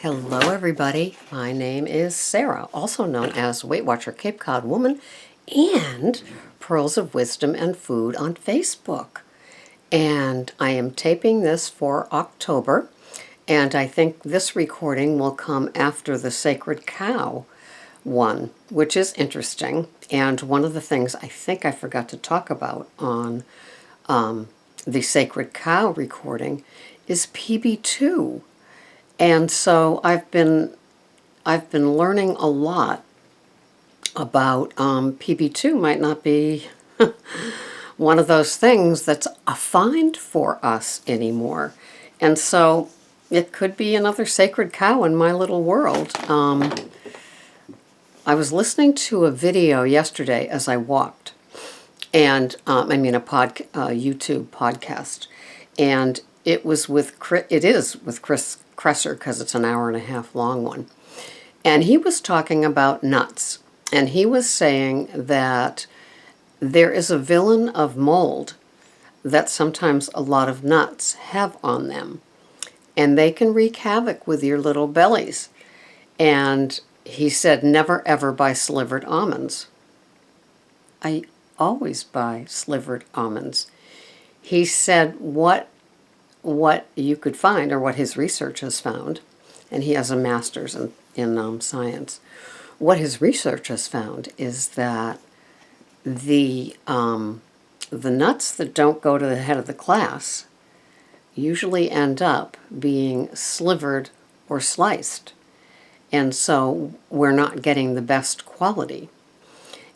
Hello everybody, my name is Sarah, also known as Weight Watcher Cape Cod Woman and Pearls of Wisdom and Food on Facebook. And I am taping this for October, and I think this recording will come after the Sacred Cow one, which is interesting. And one of the things I think I forgot to talk about on the Sacred Cow recording is PB2. And so I've been learning a lot about PB2 might not be one of those things that's a find for us anymore. And so it could be another sacred cow in my little world. I was listening to a video yesterday as I walked, and a YouTube podcast, and it is with Chris Kresser because it's an hour and a half long one. And he was talking about nuts. And he was saying that there is a villain of mold that sometimes a lot of nuts have on them. And they can wreak havoc with your little bellies. And he said, never ever buy slivered almonds. I always buy slivered almonds. He said what you could find, or what his research has found, and he has a master's in science. What his research has found is that the nuts that don't go to the head of the class usually end up being slivered or sliced, and so we're not getting the best quality.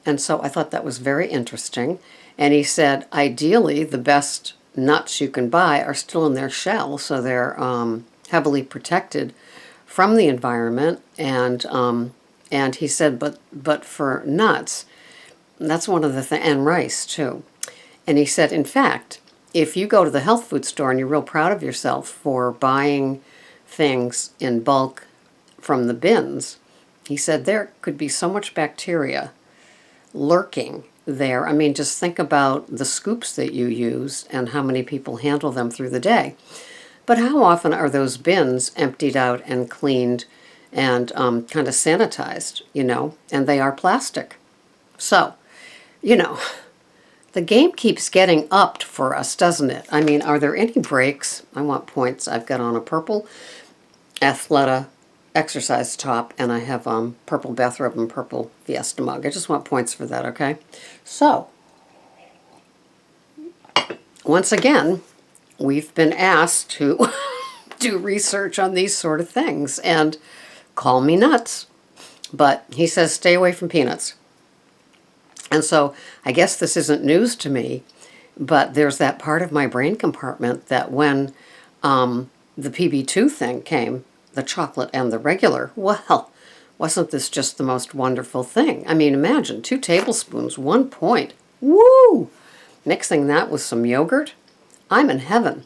And so I thought that was very interesting. And he said, ideally, the best nuts you can buy are still in their shell, so they're heavily protected from the environment. And he said, but for nuts, that's one of the things, and rice too. And he said, in fact, if you go to the health food store and you're real proud of yourself for buying things in bulk from the bins, he said there could be so much bacteria lurking there. I mean, just think about the scoops that you use and how many people handle them through the day. But how often are those bins emptied out and cleaned and kind of sanitized, and they are plastic. So, the game keeps getting upped for us, doesn't it? I mean, are there any breaks? I want points. I've got on a purple Athleta exercise top, and I have purple bathrobe and purple Fiesta mug. I just want points for that, okay? So, once again, we've been asked to do research on these sort of things, and call me nuts, but he says stay away from peanuts. And so I guess this isn't news to me, but there's that part of my brain compartment that when the PB2 thing came, the chocolate and the regular, well, wasn't this just the most wonderful thing? I mean, imagine 2 tablespoons, 1 point. Woo! Mixing that with some yogurt, I'm in heaven.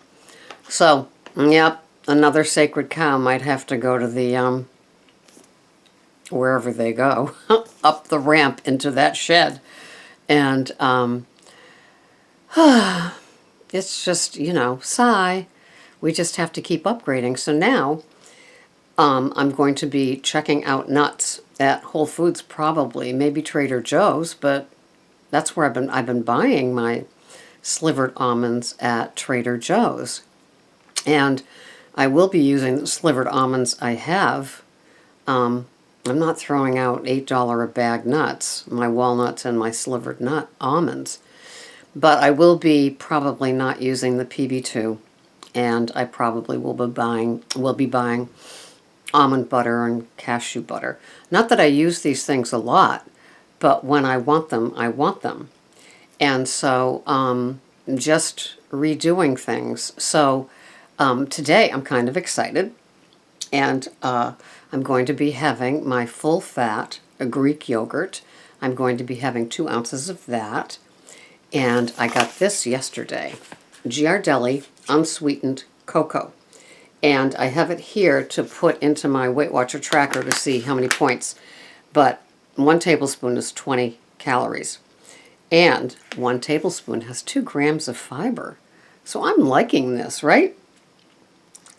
So, yep, another sacred cow might have to go to the, wherever they go, up the ramp into that shed. And it's just, sigh. We just have to keep upgrading. So now I'm going to be checking out nuts at Whole Foods, probably, maybe Trader Joe's, but that's where I've been buying my slivered almonds, at Trader Joe's. And I will be using the slivered almonds I have. I'm not throwing out $8 a bag nuts, my walnuts and my slivered nut almonds. But I will be probably not using the PB2, and I probably will be buying almond butter and cashew butter. Not that I use these things a lot, but when I want them, I want them. And so just redoing things. So today I'm kind of excited, and I'm going to be having my full-fat Greek yogurt. I'm going to be having 2 ounces of that. And I got this yesterday, Ghirardelli unsweetened cocoa. And I have it here to put into my Weight Watcher tracker to see how many points. But 1 tablespoon is 20 calories. And 1 tablespoon has 2 grams of fiber. So I'm liking this, right?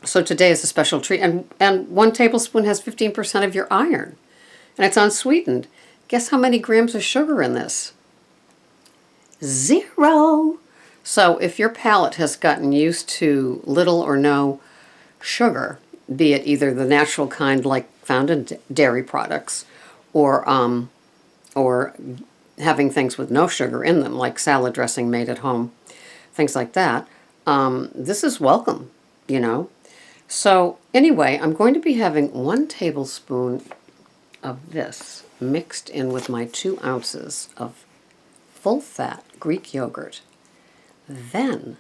So today is a special treat. And 1 tablespoon has 15% of your iron. And it's unsweetened. Guess how many grams of sugar in this? 0. So if your palate has gotten used to little or no sugar, be it either the natural kind like found in dairy products, or having things with no sugar in them, like salad dressing made at home, things like that, this is welcome, you know. So anyway, I'm going to be having 1 tablespoon of this mixed in with my 2 ounces of full-fat Greek yogurt. Then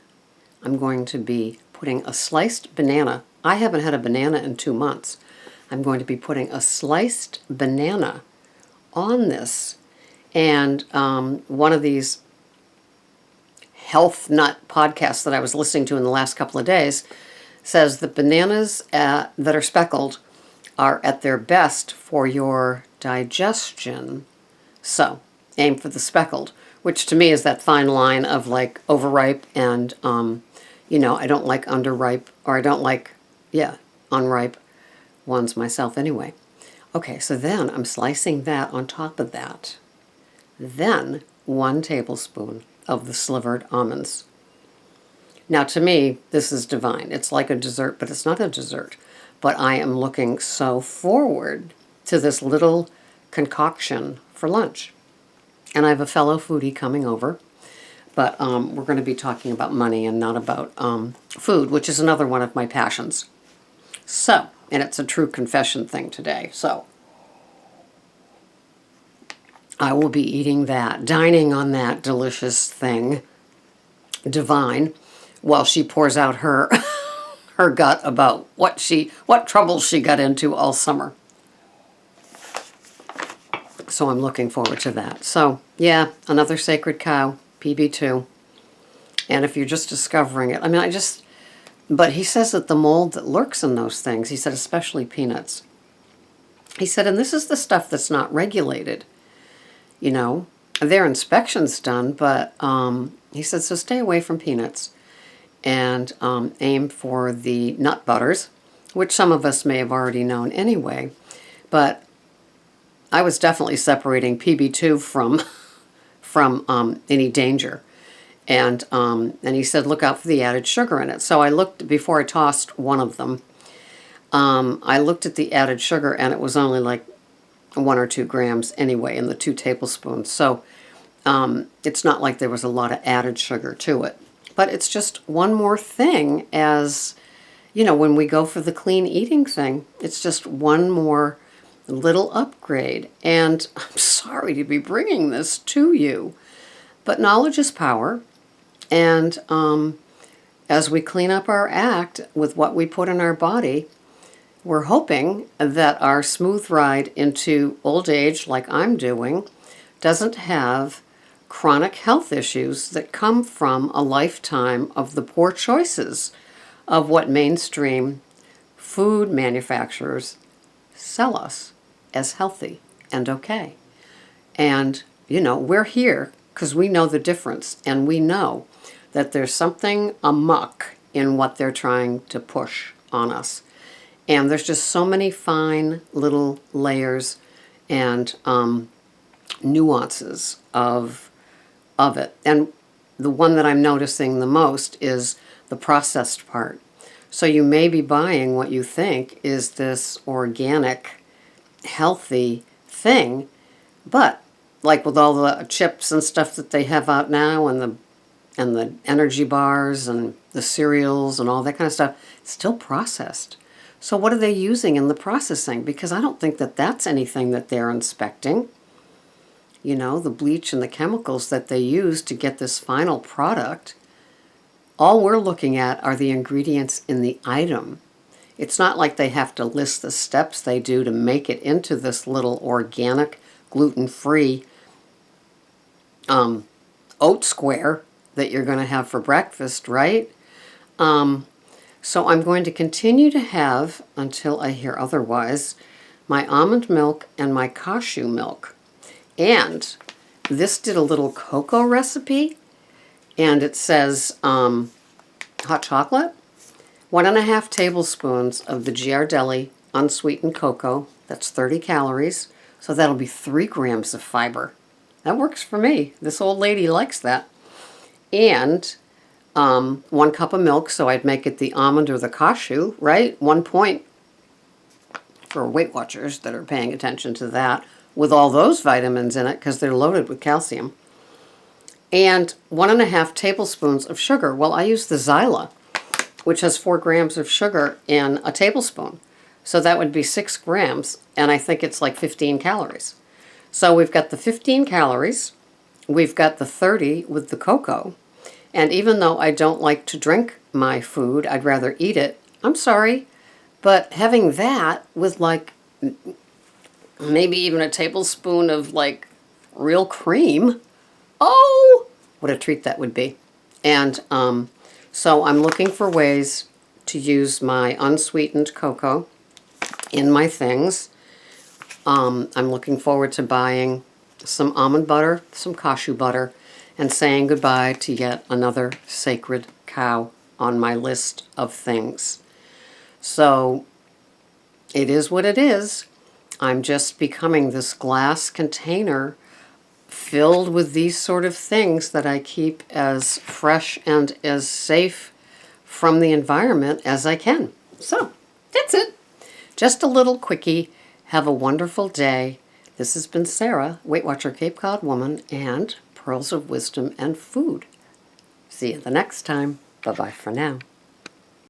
I'm going to be putting a sliced banana. I haven't had a banana in 2 months. I'm going to be putting a sliced banana on this. And one of these health nut podcasts that I was listening to in the last couple of days says that bananas that are speckled are at their best for your digestion. So aim for the speckled, which to me is that fine line of like overripe and, I don't like underripe, or I don't like, unripe ones myself anyway. Okay, so then I'm slicing that on top of that. Then 1 tablespoon of the slivered almonds. Now to me, this is divine. It's like a dessert, but it's not a dessert. But I am looking so forward to this little concoction for lunch. And I have a fellow foodie coming over, but we're going to be talking about money and not about food, which is another one of my passions. So, and it's a true confession thing today. So, I will be eating that, dining on that delicious thing, divine, while she pours out her her gut about what troubles she got into all summer. So I'm looking forward to that. So, yeah, another sacred cow, PB2. And if you're just discovering it, but he says that the mold that lurks in those things, he said especially peanuts. He said, and this is the stuff that's not regulated. Their inspection's done, but he said, so stay away from peanuts and aim for the nut butters, which some of us may have already known anyway. But I was definitely separating PB2 from any danger. And he said, look out for the added sugar in it. So I looked, before I tossed one of them, I looked at the added sugar, and it was only like 1 or 2 grams anyway in the 2 tablespoons. So it's not like there was a lot of added sugar to it. But it's just one more thing as, when we go for the clean eating thing, it's just one more little upgrade. And I'm sorry to be bringing this to you, but knowledge is power. And as we clean up our act with what we put in our body, we're hoping that our smooth ride into old age, like I'm doing, doesn't have chronic health issues that come from a lifetime of the poor choices of what mainstream food manufacturers sell us as healthy and okay. And, we're here because we know the difference, and we know that there's something amok in what they're trying to push on us. And there's just so many fine little layers and nuances of it. And the one that I'm noticing the most is the processed part. So you may be buying what you think is this organic, healthy thing, but like with all the chips and stuff that they have out now, and the energy bars and the cereals and all that kind of stuff, it's still processed. So what are they using in the processing? Because I don't think that that's anything that they're inspecting. The bleach and the chemicals that they use to get this final product. All we're looking at are the ingredients in the item. It's not like they have to list the steps they do to make it into this little organic, gluten-free oat square that you're going to have for breakfast, right? So I'm going to continue to have, until I hear otherwise, my almond milk and my cashew milk. And this did a little cocoa recipe, and it says hot chocolate. 1.5 tablespoons of the Ghirardelli unsweetened cocoa. That's 30 calories. So that'll be 3 grams of fiber. That works for me. This old lady likes that. And 1 cup of milk, so I'd make it the almond or the cashew, right? 1 point for Weight Watchers that are paying attention to that, with all those vitamins in it because they're loaded with calcium. And 1.5 tablespoons of sugar. Well, I use the Zyla, which has 4 grams of sugar in a tablespoon. So that would be 6 grams, and I think it's like 15 calories. So we've got the 15 calories, we've got the 30 with the cocoa, and even though I don't like to drink my food, I'd rather eat it, I'm sorry, but having that with like maybe even a tablespoon of like real cream, oh, what a treat that would be. And so I'm looking for ways to use my unsweetened cocoa in my things. I'm looking forward to buying some almond butter, some cashew butter, and saying goodbye to yet another sacred cow on my list of things. So it is what it is. I'm just becoming this glass container filled with these sort of things that I keep as fresh and as safe from the environment as I can. So that's it. Just a little quickie. Have a wonderful day. This has been Sarah, Weight Watcher Cape Cod Woman, and Pearls of Wisdom and Food. See you the next time. Bye-bye for now.